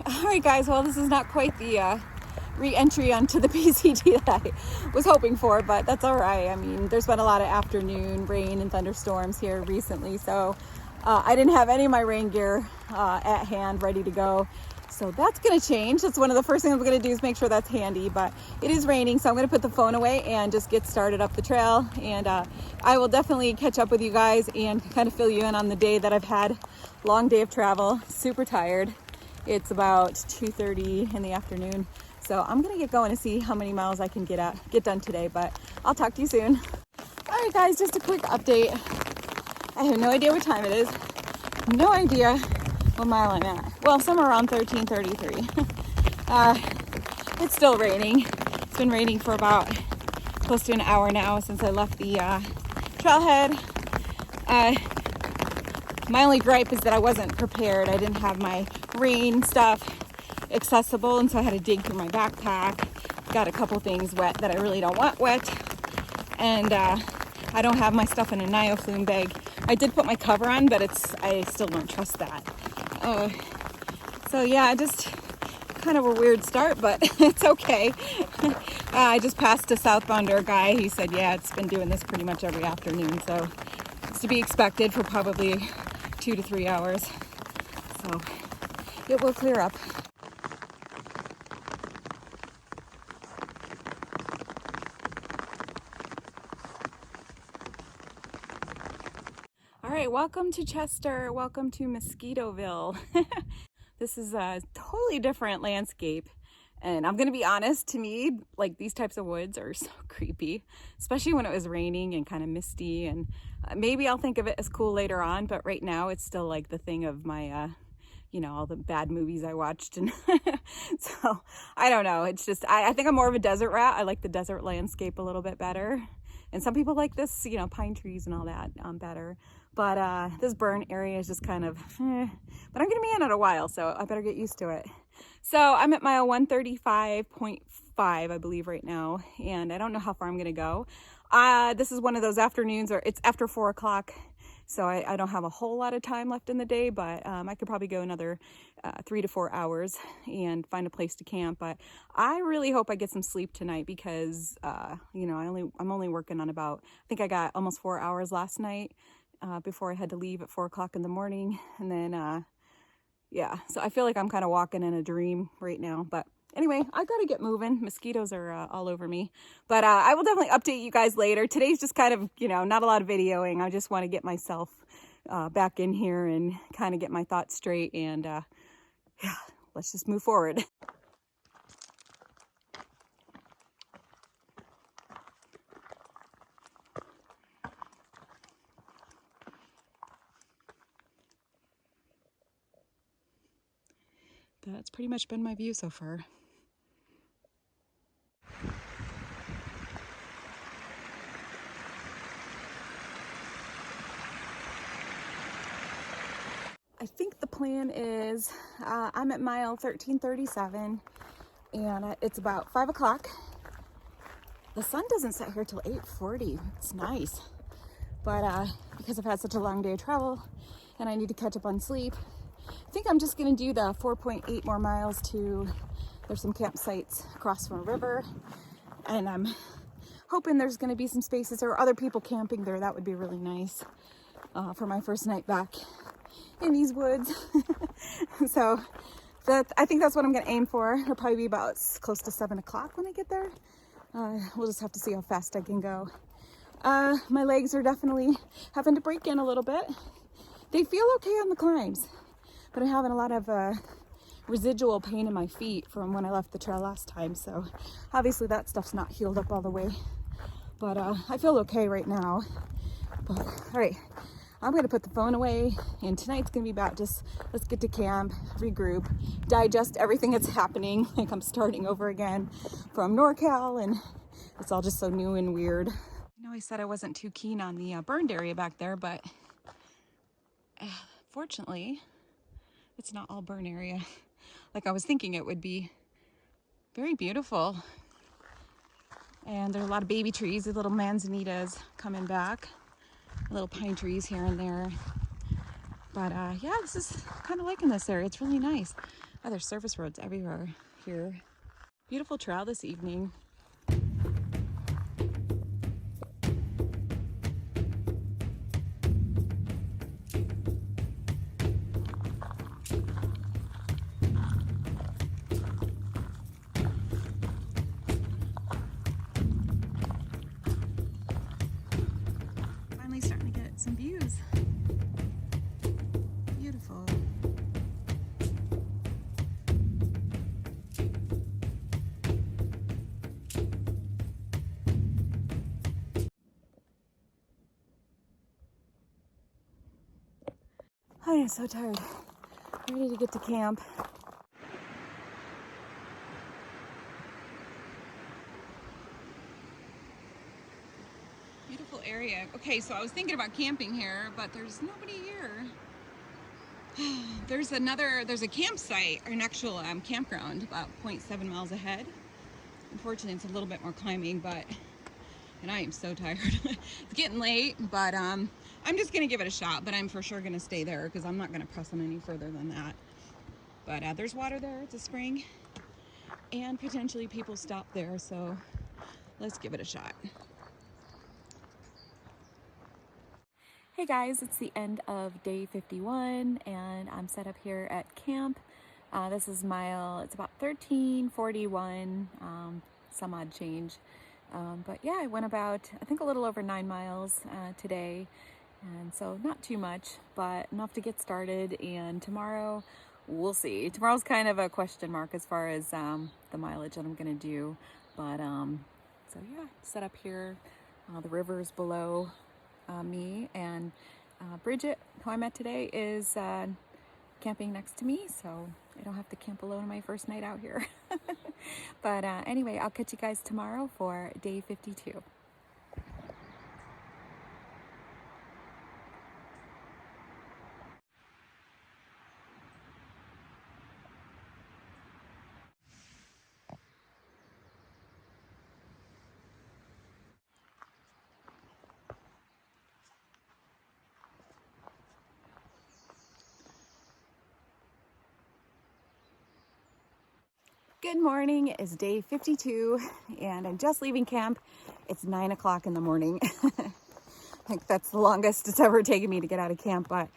Alright guys, well this is not quite the re-entry onto the PCT that I was hoping for, but that's alright. I mean, there's been a lot of afternoon rain and thunderstorms here recently, so I didn't have any of my rain gear at hand ready to go. So that's going to change. That's one of the first things I'm going to do is make sure that's handy, but it is raining, so I'm going to put the phone away and just get started up the trail. And I will definitely catch up with you guys and kind of fill you in on the day that I've had. Long day of travel, super tired. It's about 2:30 in the afternoon. So I'm going to get going to see how many miles I can get done today, but I'll talk to you soon. All right, guys, just a quick update. I have no idea what time it is. No idea what mile I'm at. Well, somewhere around 13:33. It's still raining. It's been raining for about close to an hour now since I left the trailhead. My only gripe is that I wasn't prepared. I didn't have my rain stuff accessible, and so I had to dig through my backpack. Got a couple things wet that I really don't want wet, and I don't have my stuff in a NioFlume bag. I did put my cover on, but I still don't trust that. So yeah, just kind of a weird start, but it's okay. I just passed a southbounder guy. He said, yeah, it's been doing this pretty much every afternoon, so it's to be expected for probably 2 to 3 hours. So it will clear up. All right, welcome to Chester. Welcome to Mosquitoville. This is a totally different landscape. And I'm going to be honest, to me, like these types of woods are so creepy, especially when it was raining and kind of misty. And maybe I'll think of it as cool later on, but right now it's still like the thing of my, all the bad movies I watched. And so I don't know. It's just, I think I'm more of a desert rat. I like the desert landscape a little bit better. And some people like this, pine trees and all that better. But this burn area is just kind of, but I'm going to be in it a while, so I better get used to it. So I'm at mile 135.5, I believe, right now, and I don't know how far I'm going to go. This is one of those afternoons, or it's after 4 o'clock, so I don't have a whole lot of time left in the day, but I could probably go another 3 to 4 hours and find a place to camp. But I really hope I get some sleep tonight because, I'm only working on I think I got almost 4 hours last night before I had to leave at 4 o'clock in the morning. And then, yeah, so I feel like I'm kind of walking in a dream right now. But anyway, I got to get moving. Mosquitoes are all over me. But I will definitely update you guys later. Today's just kind of, not a lot of videoing. I just want to get myself back in here and kind of get my thoughts straight. And yeah, let's just move forward. That's pretty much been my view so far. I think the plan is I'm at mile 1337 and it's about 5 o'clock. The sun doesn't set here till 8:40. It's nice. But because I've had such a long day of travel and I need to catch up on sleep, I think I'm just going to do the 4.8 more miles to, there's some campsites across from a river, and I'm hoping there's going to be some spaces or other people camping there. That would be really nice for my first night back in these woods. So I think that's what I'm going to aim for. It'll probably be about close to 7 o'clock when I get there. We'll just have to see how fast I can go. My legs are definitely having to break in a little bit. They feel okay on the climbs, but I'm having a lot of residual pain in my feet from when I left the trail last time. So obviously that stuff's not healed up all the way, but I feel okay right now. But all right, I'm going to put the phone away, and tonight's going to be about just, let's get to camp, regroup, digest everything that's happening. Like I'm starting over again from NorCal, and it's all just so new and weird. I know I said I wasn't too keen on the burned area back there, but fortunately, it's not all burn area like I was thinking it would be. Very beautiful. And there are a lot of baby trees, the little manzanitas coming back. little pine trees here and there. But yeah, this is kind of liking this area. It's really nice. Oh, there's surface roads everywhere here. Beautiful trail this evening. Finally starting to get some views. Beautiful. I am so tired. Ready to get to camp. Beautiful area. Okay, so I was thinking about camping here, but there's nobody here. There's a campsite, or an actual campground about 0.7 miles ahead. Unfortunately, it's a little bit more climbing, and I am so tired. It's getting late, but I'm just gonna give it a shot, but I'm for sure gonna stay there because I'm not gonna press them any further than that. But there's water there, it's a spring, and potentially people stop there, so let's give it a shot. Hey guys, it's the end of day 51 and I'm set up here at camp. This is it's about 1341, some odd change. But yeah, I went about, I think a little over 9 miles today. And so not too much, but enough to get started. And tomorrow, we'll see. Tomorrow's kind of a question mark as far as the mileage that I'm gonna do. But so yeah, set up here. The river's below me, and Bridget, who I met today, is camping next to me, so I don't have to camp alone on my first night out here. But anyway, I'll catch you guys tomorrow for day 52. Good morning, it's day 52 and I'm just leaving camp. It's 9 o'clock in the morning. I think that's the longest it's ever taken me to get out of camp, but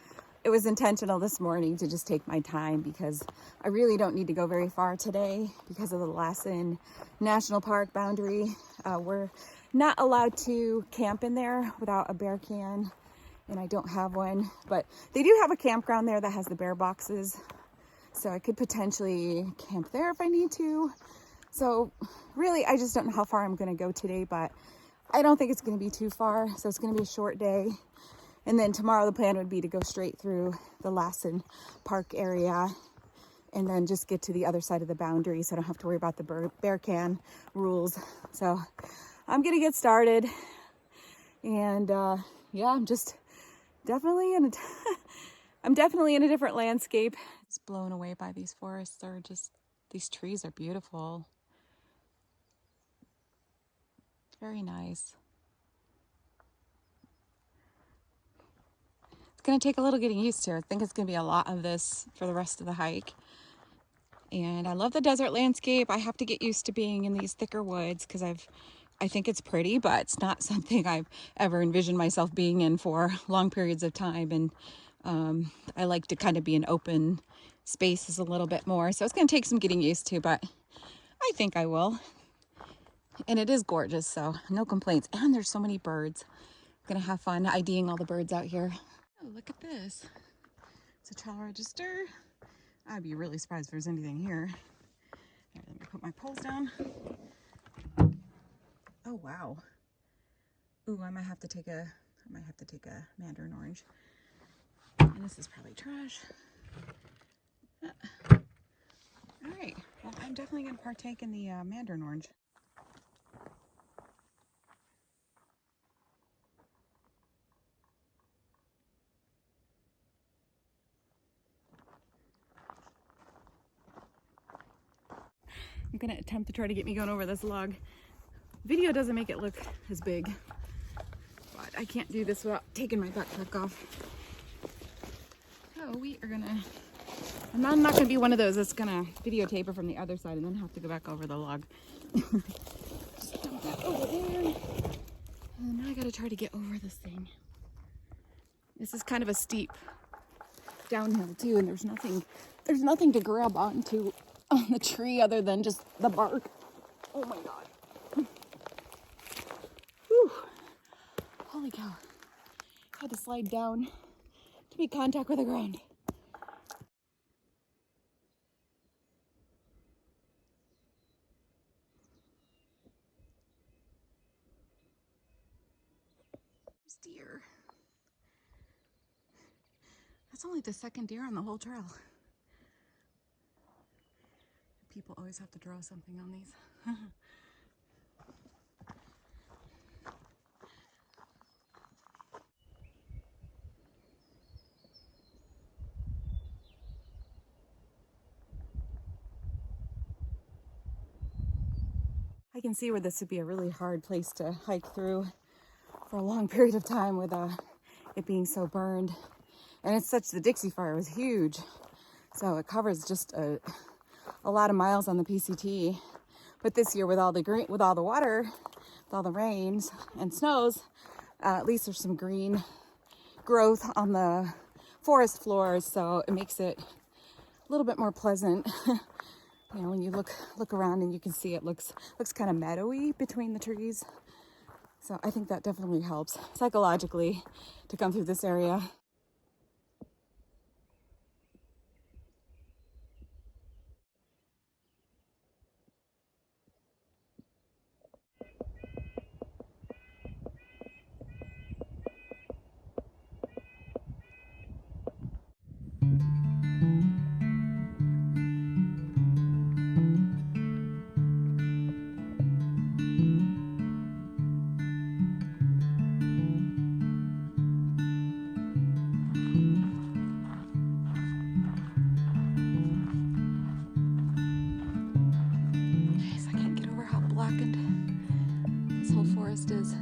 it was intentional this morning to just take my time because I really don't need to go very far today because of the Lassen National Park boundary. We're not allowed to camp in there without a bear can, and I don't have one, but they do have a campground there that has the bear boxes. So I could potentially camp there if I need to. So really, I just don't know how far I'm going to go today, but I don't think it's going to be too far. So it's going to be a short day. And then tomorrow the plan would be to go straight through the Lassen Park area and then just get to the other side of the boundary so I don't have to worry about the bear can rules. So I'm going to get started. And yeah, I'm definitely in a different landscape. It's blown away by these forests. These trees are beautiful. Very nice. It's gonna take a little getting used to. I think it's gonna be a lot of this for the rest of the hike. And I love the desert landscape. I have to get used to being in these thicker woods because I think it's pretty, but it's not something I've ever envisioned myself being in for long periods of time. And I like to kind of be in open spaces a little bit more. So it's going to take some getting used to, but I think I will. And it is gorgeous, so no complaints. And there's so many birds. I'm going to have fun IDing all the birds out here. Oh, look at this. It's a trail register. I'd be really surprised if there's anything here. All right, let me put my poles down. Oh, wow. Ooh, I might have to take a mandarin orange. And this is probably trash. All right, well, I'm definitely going to partake in the mandarin orange. I'm going to attempt to try to get me going over this log. Video doesn't make it look as big, but I can't do this without taking my backpack off. So we are gonna, and I'm not gonna be one of those that's gonna videotape it from the other side and then have to go back over the log. Just dump that over there. And now I gotta try to get over this thing. This is kind of a steep downhill too, and there's nothing to grab onto on the tree other than just the bark. Oh my God. Whew. Holy cow. I had to slide down to make contact with the ground. There's deer. That's only the second deer on the whole trail. People always have to draw something on these. I can see where this would be a really hard place to hike through for a long period of time with it being so burned. And it's such, the Dixie Fire was huge. So it covers just a lot of miles on the PCT. But this year with all the water, with all the rains and snows, at least there's some green growth on the forest floors. So it makes it a little bit more pleasant. You know, when you look around and you can see it looks kind of meadowy between the trees. So I think that definitely helps psychologically to come through this area. This whole forest is.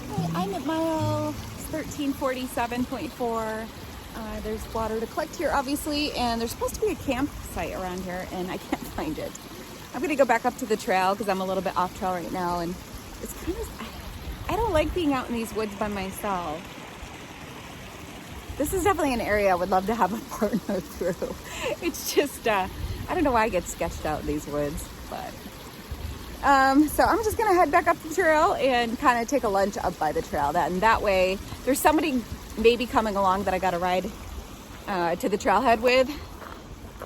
Okay, I'm at mile 1347.4. There's water to collect here, obviously, and there's supposed to be a campsite around here, and I can't find it. I'm gonna go back up to the trail because I'm a little bit off trail right now, and it's kind of, I don't like being out in these woods by myself. This is definitely an area I would love to have a partner through. It's just, I don't know why I get sketched out in these woods, but. So I'm just gonna head back up the trail and kind of take a lunch up by the trail. That way, there's somebody maybe coming along that I got to ride to the trailhead with,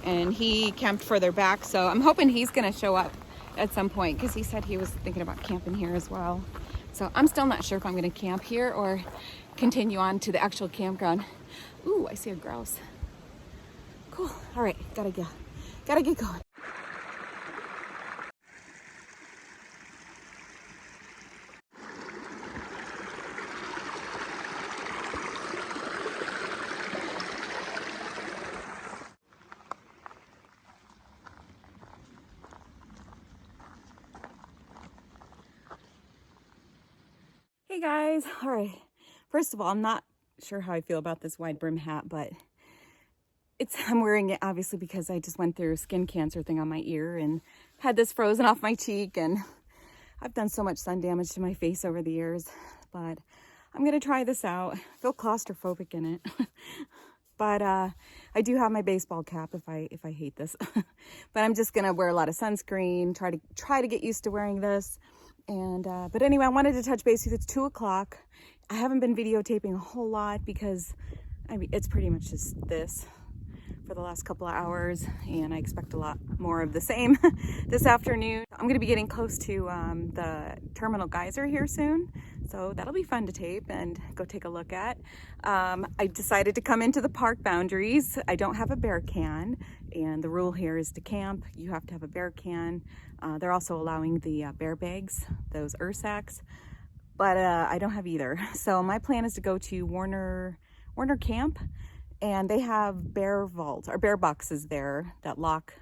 and he camped further back. So I'm hoping he's gonna show up at some point because he said he was thinking about camping here as well. So I'm still not sure if I'm gonna camp here or continue on to the actual campground. Ooh, I see a grouse. Cool. All right, gotta get going. Hey guys, all right. First of all, I'm not sure how I feel about this wide brim hat, but I'm wearing it obviously because I just went through a skin cancer thing on my ear and had this frozen off my cheek, and I've done so much sun damage to my face over the years, but I'm gonna try this out. I feel claustrophobic in it. But I do have my baseball cap if I hate this. But I'm just gonna wear a lot of sunscreen, try to get used to wearing this. And but anyway, I wanted to touch base with you. It's 2 o'clock. I haven't been videotaping a whole lot because I mean it's pretty much just this for the last couple of hours, and I expect a lot more of the same this afternoon. I'm gonna be getting close to the terminal geyser here soon, so that'll be fun to tape and go take a look at. I decided to come into the park boundaries. I don't have a bear can, and the rule here is to camp, you have to have a bear can. They're also allowing the bear bags, those ursacks, but I don't have either. So my plan is to go to Warner Camp, and they have bear vaults or bear boxes there that lock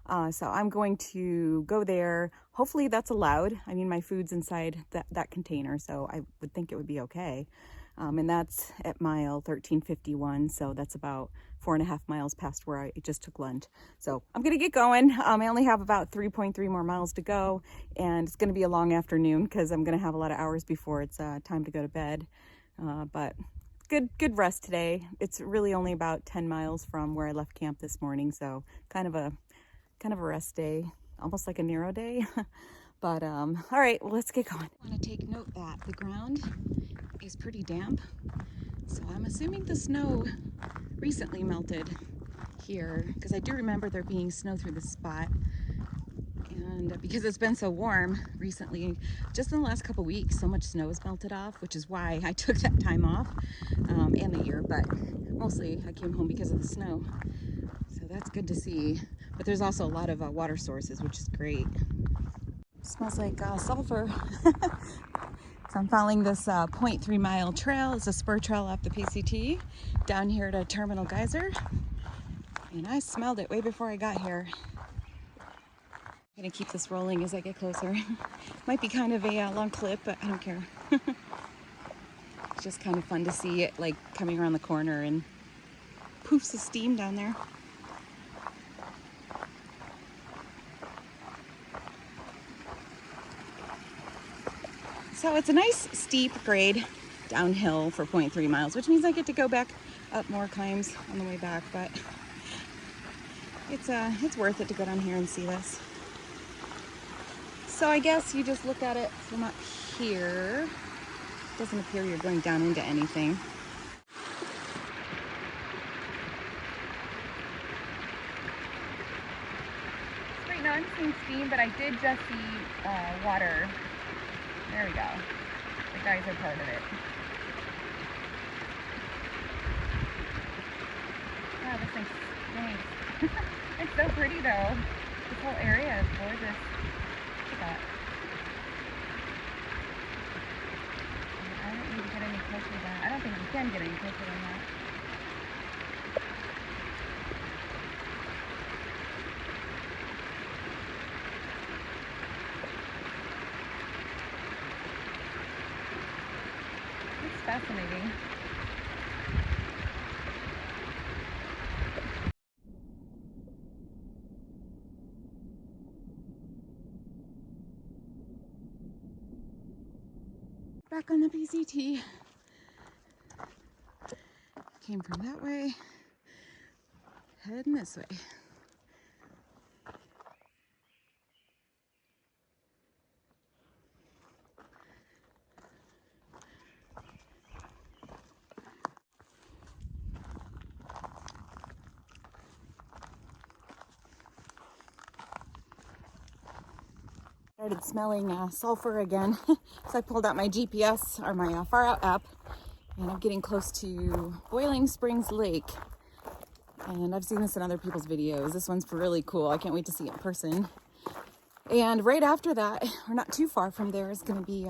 So I'm going to go there. Hopefully that's allowed. I mean, my food's inside that container, so I would think it would be okay. And that's at mile 1351, so that's about 4.5 miles past where I just took lunch. So I'm gonna get going. I only have about 3.3 more miles to go, and it's gonna be a long afternoon because I'm gonna have a lot of hours before it's time to go to bed. But good rest today. It's really only about 10 miles from where I left camp this morning, so kind of a rest day, almost like a narrow day. But all right, well, let's get going. I want to take note that the ground is pretty damp, so I'm assuming the snow recently melted here, because I do remember there being snow through this spot. And because it's been so warm recently, just in the last couple weeks, so much snow has melted off, which is why I took that time off, and the year, but mostly I came home because of the snow. So that's good to see. But there's also a lot of water sources, which is great. Smells like sulfur. So I'm following this 0.3 mile trail. It's a spur trail off the PCT down here to Terminal Geyser. And I smelled it way before I got here. I'm gonna keep this rolling as I get closer. Might be kind of a long clip, but I don't care. It's just kind of fun to see it like coming around the corner and poofs of steam down there. So it's a nice steep grade downhill for 0.3 miles, which means I get to go back up more climbs on the way back, but it's worth it to go down here and see this. So I guess you just look at it from up here. It doesn't appear you're going down into anything. Right now I'm seeing steam, but I did just see water. There we go. The geyser part of it. Wow, this thing's nice. It's so pretty though. This whole area is gorgeous. Look at that. I don't need to get any closer to that. I don't think you can get any closer than that. It's fascinating. Back on the PCT. Came from that way, heading this way. Started smelling sulfur again. So I pulled out my GPS or my Far Out app, and I'm getting close to Boiling Springs Lake. And I've seen this in other people's videos. This one's really cool. I can't wait to see it in person. And right after that, or not too far from there, is going to be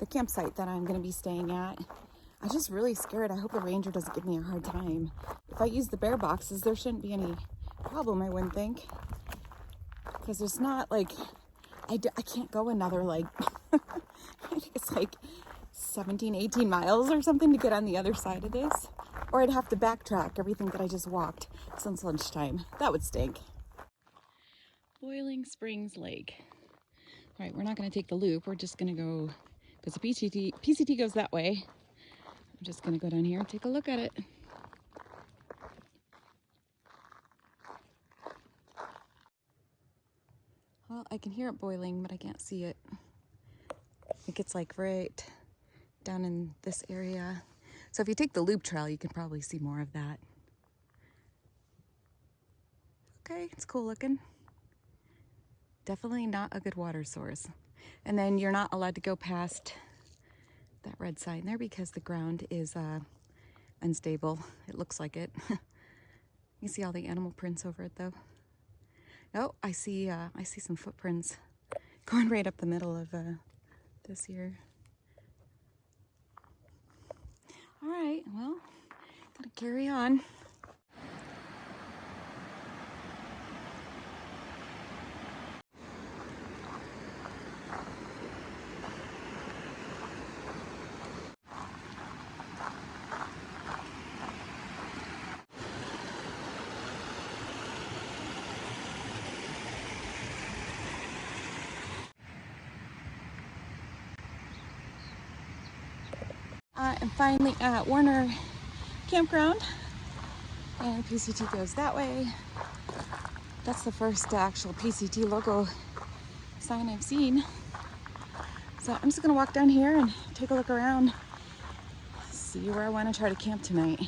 the campsite that I'm going to be staying at. I'm just really scared. I hope the ranger doesn't give me a hard time. If I use the bear boxes, there shouldn't be any problem, I wouldn't think. Because there's not like, I can't go another like, I think it's like 17, 18 miles or something to get on the other side of this. Or I'd have to backtrack everything that I just walked since lunchtime. That would stink. Boiling Springs Lake. All right, we're not going to take the loop. We're just going to go, because the PCT goes that way. I'm just going to go down here and take a look at it. Well, I can hear it boiling, but I can't see it. I think it's like right down in this area. So if you take the loop trail, you can probably see more of that. Okay, it's cool looking. Definitely not a good water source. And then you're not allowed to go past that red sign there because the ground is unstable. It looks like it. You see all the animal prints over it though. Oh, I see some footprints going right up the middle of this here. All right, well, gotta carry on. am finally at Warner Campground, and PCT goes that way. That's the first actual PCT logo sign I've seen. So I'm just gonna walk down here and take a look around, see where I want to try to camp tonight.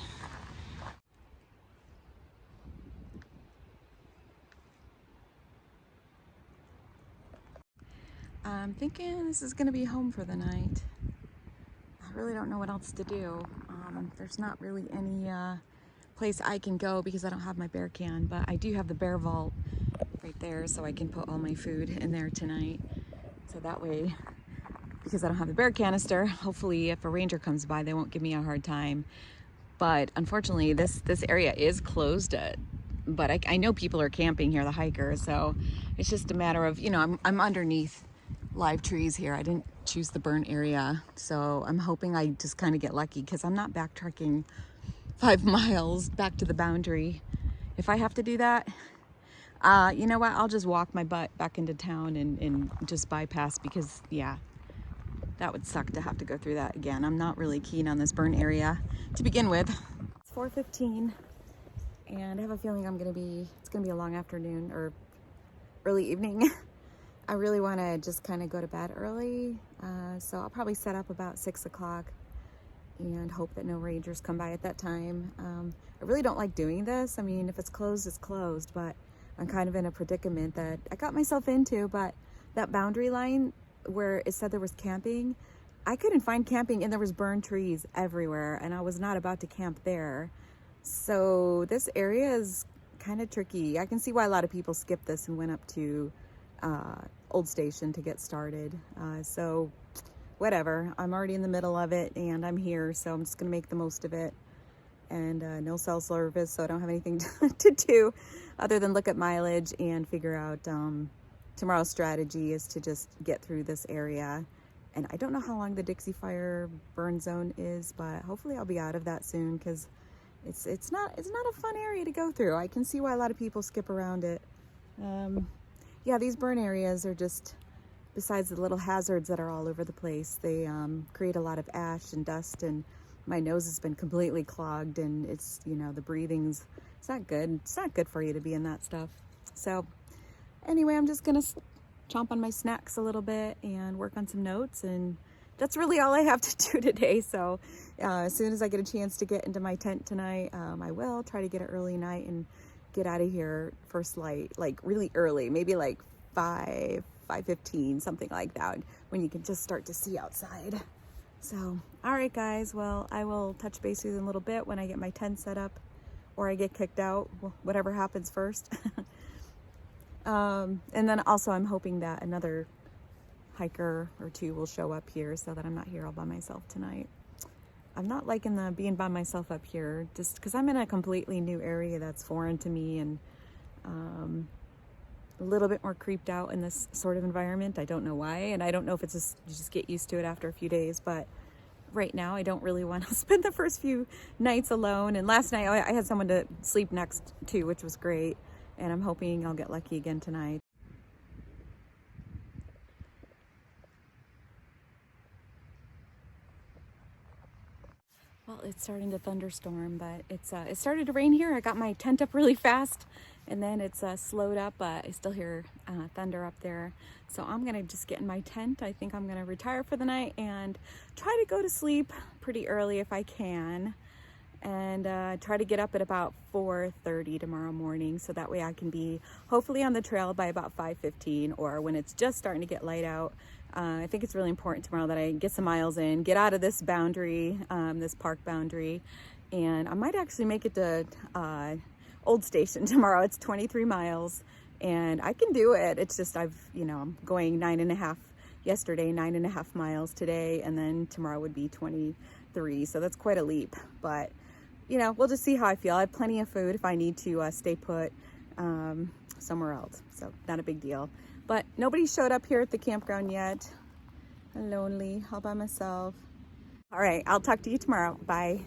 I'm thinking this is gonna be home for the night. I really don't know what else to do. There's not really any place I can go because I don't have my bear can, but I do have the bear vault right there, so I can put all my food in there tonight. So that way, because I don't have the bear canister, hopefully if a ranger comes by, they won't give me a hard time. But unfortunately, this area is closed, but I know people are camping here, the hikers, so it's just a matter of, you know, I'm underneath live trees here. I didn't choose the burn area, so I'm hoping I just kind of get lucky because I'm not backtracking 5 miles back to the boundary. If I have to do that, you know what, I'll just walk my butt back into town and just bypass, because yeah, that would suck to have to go through that again. I'm not really keen on this burn area to begin with. It's 4:15 and I have a feeling it's gonna be a long afternoon or early evening. I really want to just kind of go to bed early, so I'll probably set up about 6 o'clock and hope that no rangers come by at that time. I really don't like doing this. I mean, if it's closed, it's closed, but I'm kind of in a predicament that I got myself into. But that boundary line where it said there was camping, I couldn't find camping, and there was burned trees everywhere, and I was not about to camp there. So this area is kind of tricky. I can see why a lot of people skipped this and went up to Old Station to get started. So whatever, I'm already in the middle of it and I'm here, so I'm just gonna make the most of it. And no cell service, so I don't have anything to do other than look at mileage and figure out tomorrow's strategy is to just get through this area. And I don't know how long the Dixie Fire burn zone is, but hopefully I'll be out of that soon, because it's not a fun area to go through. I can see why a lot of people skip around it. Yeah, these burn areas are just, besides the little hazards that are all over the place, they create a lot of ash and dust, and my nose has been completely clogged, and it's, you know, the breathing's, it's not good. It's not good for you to be in that stuff. So anyway, I'm just gonna chomp on my snacks a little bit and work on some notes, and that's really all I have to do today. So as soon as I get a chance to get into my tent tonight, I will try to get an early night and get out of here first light, like really early, maybe like 5:15, something like that, when you can just start to see outside. So, all right guys, well, I will touch base with you in a little bit when I get my tent set up, or I get kicked out, whatever happens first. And then also I'm hoping that another hiker or two will show up here so that I'm not here all by myself tonight. I'm not liking the being by myself up here, just because I'm in a completely new area that's foreign to me, and a little bit more creeped out in this sort of environment. I don't know why, and I don't know if it's just, you just get used to it after a few days, but right now I don't really want to spend the first few nights alone. And last night I had someone to sleep next to, which was great, and I'm hoping I'll get lucky again tonight. Well, it's starting to thunderstorm, but it started to rain here. I got my tent up really fast, and then it's slowed up, but I still hear thunder up there. So I'm gonna just get in my tent. I think I'm gonna retire for the night and try to go to sleep pretty early if I can, and try to get up at about 4:30 tomorrow morning, so that way I can be hopefully on the trail by about 5:15, or when it's just starting to get light out. I think it's really important tomorrow that I get some miles in, get out of this boundary, this park boundary, and I might actually make it to Old Station tomorrow. It's 23 miles, and I can do it. It's just I'm going 9.5 yesterday, 9.5 miles today, and then tomorrow would be 23. So that's quite a leap, but we'll just see how I feel. I have plenty of food if I need to stay put somewhere else, so not a big deal. But nobody showed up here at the campground yet. I'm lonely, all by myself. All right, I'll talk to you tomorrow. Bye.